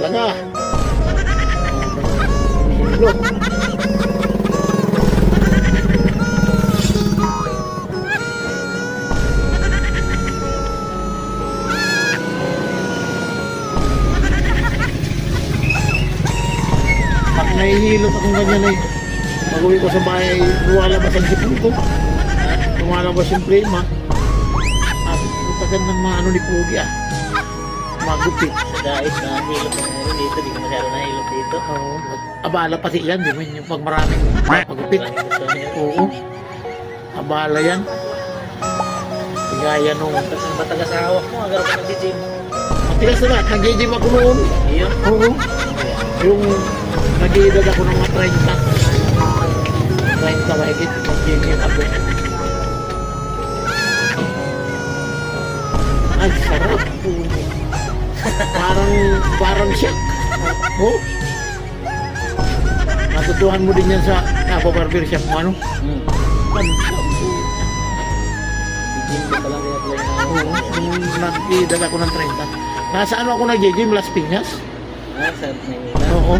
Talaga. Look. Pag nahihilot akong ganyan ay pag-uwi ko sa bahay, lumalabas ang sipin ko. Lumalabas yung prima. At putagan ng mga ano ni Pugi magupit. Guys, nahilot na ngayon dito. Di ko masyado nahilot dito. Oo. Abala pati yan, di ba? Yung pag maraming magupit. Gusto niyo. Oo. Abala yan. Gaya nung Tapos ang batagas-awa mo, agar ka nag-gym. matigas na lahat. Nag-gym ako noon. Iyon. Oo. Yung nag-iedad ako ng mga 30. 30 mahigit. Nag-gym ako. Ay, sarap. Parang siyak. Oh. Natutuhan mo din yan sa barber shop mo, ano? Gym ka pala kaya Oo, nung nag-edad ako ng 30. Nasa ano ako nag-gym? Las Piñas? Sa Manila. Oo.